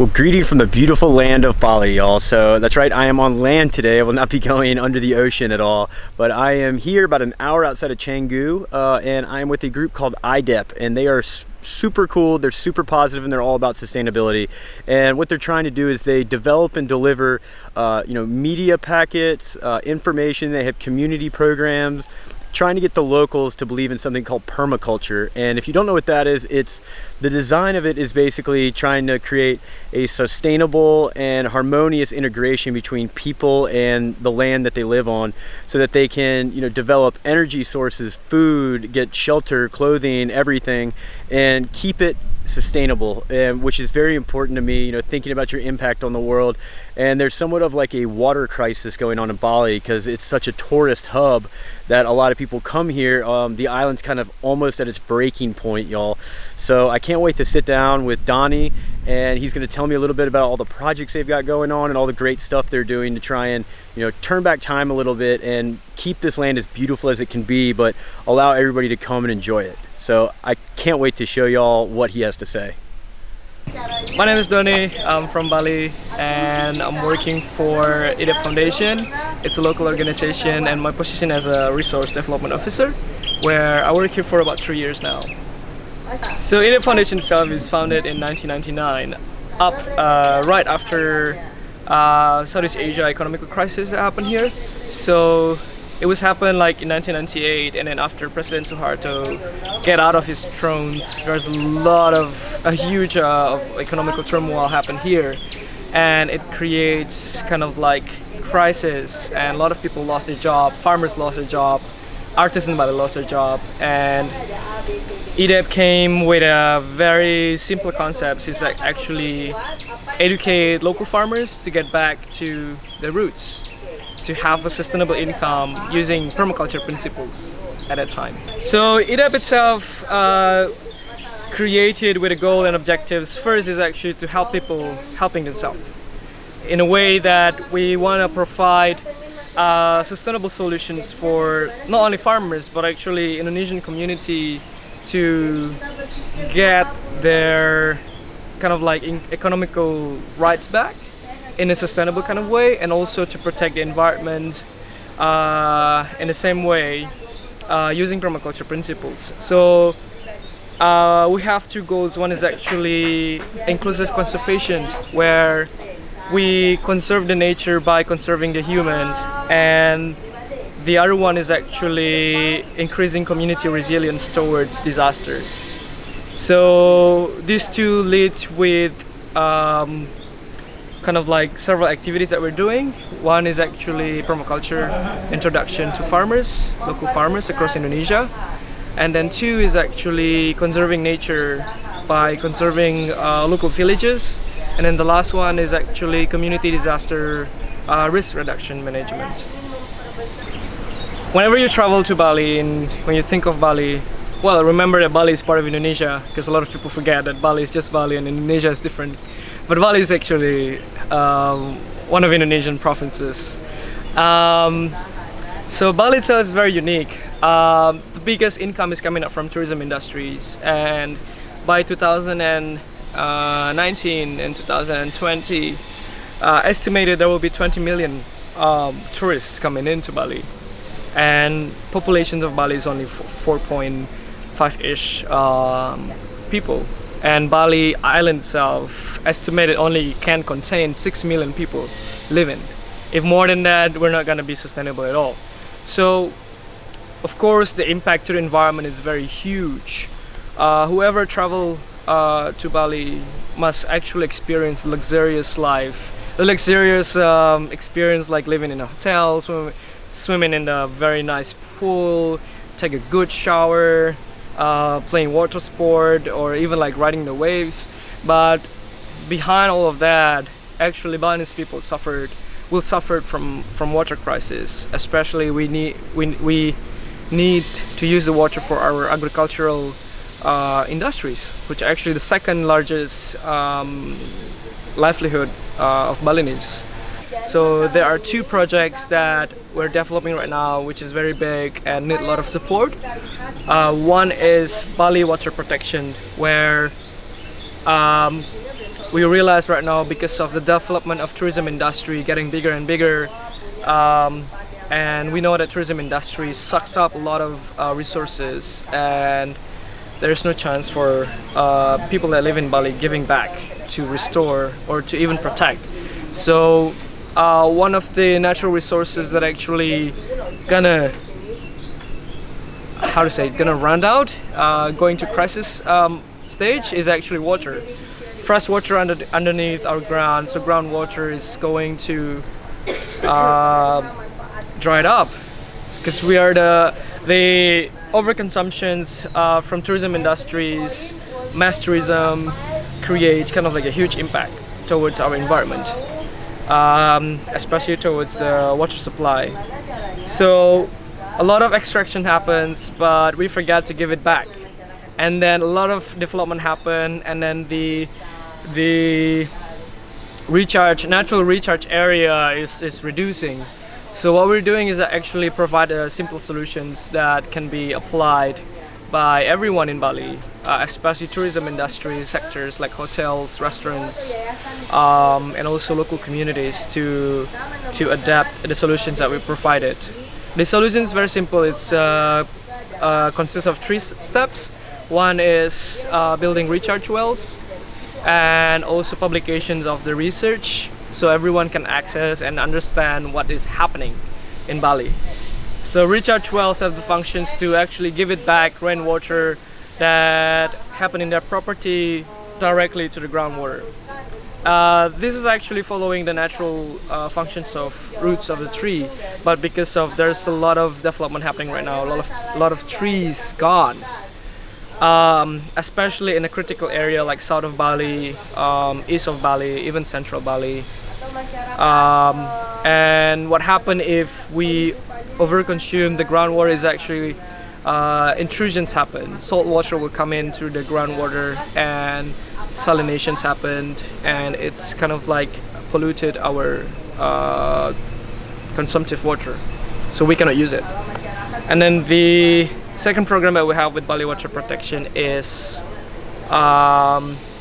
Well, greeting from the beautiful land of Bali, y'all. So that's right, I am on land today. I will not be going under the ocean at all, but I am here about an hour outside of Canggu, and I am with a group called IDEP, and they are super cool. They're super positive, and they're all about sustainability. And what they're trying to do is they develop and deliver media packets, information. They have community programs, trying to get the locals to believe in something called permaculture. And if you don't know what that is, it's the design of it is basically trying to create a sustainable and harmonious integration between people and the land that they live on, so that they can develop energy sources, food, get shelter, clothing, everything, and keep it sustainable, which is very important to me, thinking about your impact on the world. And there's somewhat of like a water crisis going on in Bali because it's such a tourist hub that a lot of people come here. The island's kind of almost at its breaking point, y'all. So I can't wait to sit down with Doni, and he's going to tell me a little bit about all the projects they've got going on and all the great stuff they're doing to try and turn back time a little bit and keep this land as beautiful as it can be, but allow everybody to come and enjoy it. So I can't wait to show y'all what he has to say. My name is Doni. I'm from Bali and I'm working for IDEP Foundation. It's a local organization, and my position as a resource development officer, where I work here for about 3 years now. So IDEP Foundation itself is founded in 1999, right after Southeast Asia economic crisis that happened here. So it was happened like in 1998, and then after President Suharto get out of his throne, there's a huge economical turmoil happened here, and it creates kind of like crisis, and a lot of people lost their job, farmers lost their job, artisans in Bali lost their job, and IDEP came with a very simple concept. It's like actually educate local farmers to get back to their roots, to have a sustainable income using permaculture principles at that time. So IDEP itself created with a goal and objectives. First is actually to help people helping themselves, in a way that we want to provide sustainable solutions for not only farmers but actually Indonesian community to get their kind of like economical rights back in a sustainable kind of way, and also to protect the environment in the same way using permaculture principles. So we have two goals. One is actually inclusive conservation, where we conserve the nature by conserving the humans, and the other one is actually increasing community resilience towards disaster. So these two leads with kind of like several activities that we're doing. One is actually permaculture introduction to farmers, local farmers across Indonesia. And then two is actually conserving nature by conserving local villages. And then the last one is actually community disaster risk reduction management. Whenever you travel to Bali and when you think of Bali, well, remember that Bali is part of Indonesia, because a lot of people forget that Bali is just Bali and Indonesia is different. But Bali is actually one of Indonesian provinces. So Bali itself is very unique. The biggest income is coming up from tourism industries, and by 2019 and 2020, estimated there will be 20 million tourists coming into Bali, and population of Bali is only 4.5-ish people. And Bali island itself estimated only can contain 6 million people living. If more than that, we're not going to be sustainable at all. So of course the impact to the environment is very huge. Whoever travel to Bali must actually experience luxurious life, the luxurious experience like living in a hotel, swimming in a very nice pool, take a good shower, playing water sport, or even like riding the waves. But behind all of that, actually Balinese people will suffer from water crisis. Especially we need to use the water for our agricultural industries, which are actually the second largest livelihood of Balinese. So there are two projects that we're developing right now, which is very big and need a lot of support. One is Bali water protection, where we realize right now, because of the development of tourism industry getting bigger and bigger, and we know that tourism industry sucks up a lot of resources, and there's no chance for people that live in Bali giving back to restore or to even protect. So one of the natural resources that actually gonna run out, going to crisis stage, is actually water. Fresh water underneath our ground, so groundwater is going to dry it up, because we are the overconsumptions from tourism industries, mass tourism, create kind of like a huge impact towards our environment, especially towards the water supply. So a lot of extraction happens, but we forget to give it back, and then a lot of development happen, and then the natural recharge area is reducing. So what we're doing is actually provide simple solutions that can be applied by everyone in Bali, especially tourism industry sectors like hotels, restaurants, and also local communities to adapt the solutions that we provided. The solution is very simple. It's consists of 3 steps. One is building recharge wells, and also publications of the research, so everyone can access and understand what is happening in Bali. So recharge wells have the functions to actually give it back rainwater that happen in their property directly to the groundwater. This is actually following the natural functions of roots of the tree, but because of there's a lot of development happening right now, a lot of trees gone, especially in a critical area like south of Bali, east of Bali, even central Bali. And what happens if we overconsume the groundwater is actually intrusions happen. Salt water will come in through the groundwater, and salinations happened, and it's kind of like polluted our consumptive water, so we cannot use it. And then the second program that we have with Bali Water Protection is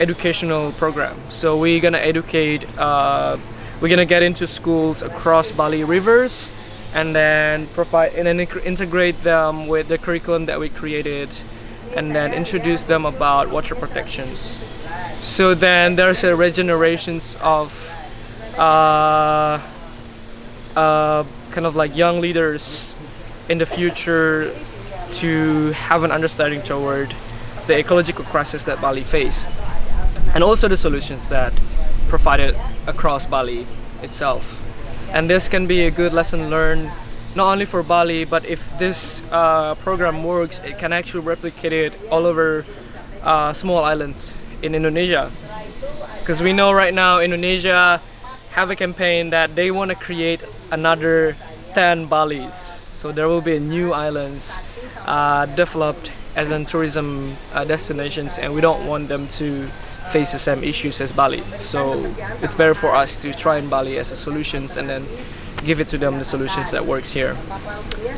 educational program. So we're gonna educate, we're gonna get into schools across Bali rivers, and then provide and then integrate them with the curriculum that we created, and then introduce them about water protections. So then there's a regenerations of kind of like young leaders in the future to have an understanding toward the ecological crisis that Bali faced, and also the solutions that provided across Bali itself. And this can be a good lesson learned not only for Bali, but if this program works, it can actually replicate it all over small islands in Indonesia. Because we know right now Indonesia have a campaign that they want to create another 10 Bali's. So there will be new islands developed as in tourism destinations, and we don't want them to face the same issues as Bali. So it's better for us to try in Bali as a solutions, and then give it to them the solutions that works here.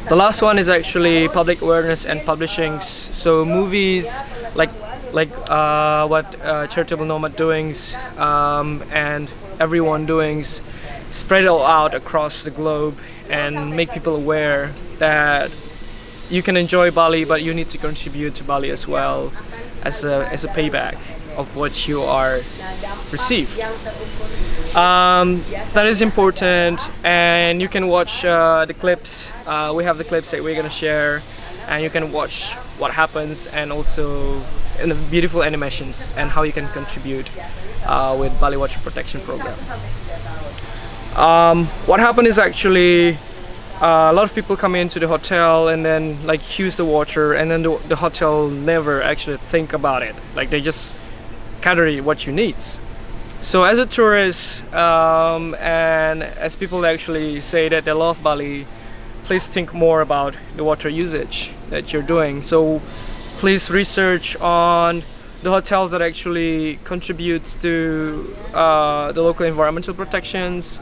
The last one is actually public awareness and publishings. So movies like what Charitable Nomad doings and everyone doings, spread it all out across the globe and make people aware that you can enjoy Bali, but you need to contribute to Bali as well as a payback of what you are received. That is important, and you can watch the clips. We have the clips that we're gonna share, and you can watch what happens, and also in the beautiful animations and how you can contribute with Bali Water Protection Program. What happened is actually a lot of people come into the hotel and then like use the water, and then the hotel never actually think about it. Like they just cater what you need. So as a tourist, and as people actually say that they love Bali, please think more about the water usage that you're doing. So please research on the hotels that actually contributes to the local environmental protections,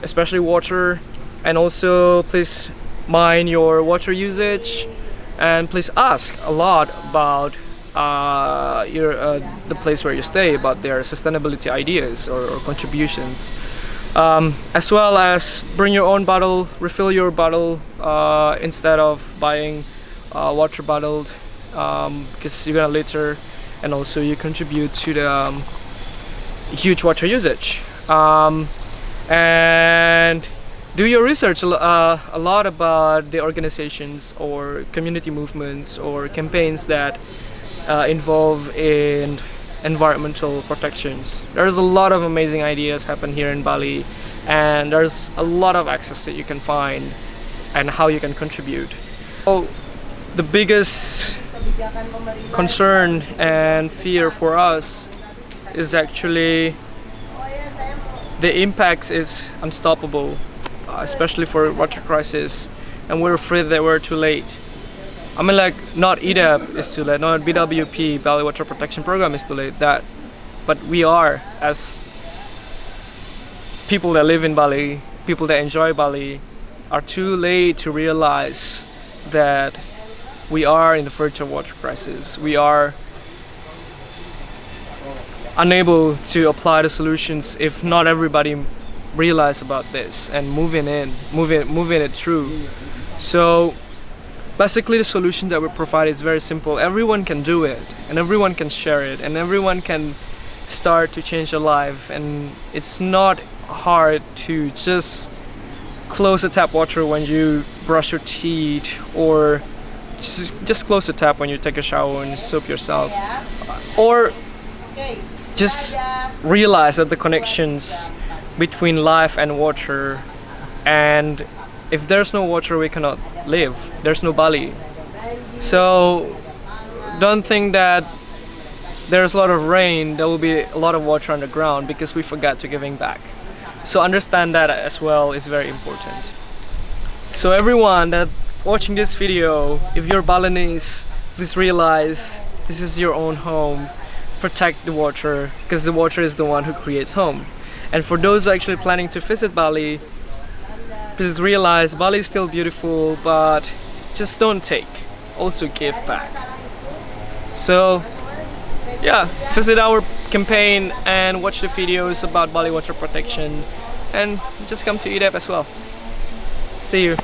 especially water. And also please mind your water usage, and please ask a lot about the place where you stay about their sustainability ideas or contributions, as well as bring your own bottle, refill your bottle instead of buying water bottled, because you're gonna litter, and also you contribute to the huge water usage. And do your research a lot about the organizations or community movements or campaigns that involve in environmental protections. There's a lot of amazing ideas happen here in Bali, and there's a lot of access that you can find and how you can contribute. So the biggest concern and fear for us is actually the impact is unstoppable, especially for water crisis, and we're afraid that we're too late. I mean, like, not IDEP is too late, not BWP, Bali Water Protection Program is too late, but we are, as people that live in Bali, people that enjoy Bali, are too late to realize that we are in the verge of water crisis. We are unable to apply the solutions if not everybody realize about this and moving it through. So basically the solution that we provide is very simple. Everyone can do it, and everyone can share it, and everyone can start to change their life. And it's not hard to just close the tap water when you brush your teeth, or just close the tap when you take a shower and soap yourself, or just realize that the connections between life and water, and if there's no water we cannot live, there's no Bali. So don't think that there's a lot of rain, there will be a lot of water underground because we forgot to giving back. So understand that as well is very important. So everyone that watching this video, if you're Balinese, please realize this is your own home. Protect the water, because the water is the one who creates home. And for those actually planning to visit Bali, please realize Bali is still beautiful, but just don't take, also give back. So yeah, visit our campaign and watch the videos about Bali water protection, and just come to IDEP as well. See you.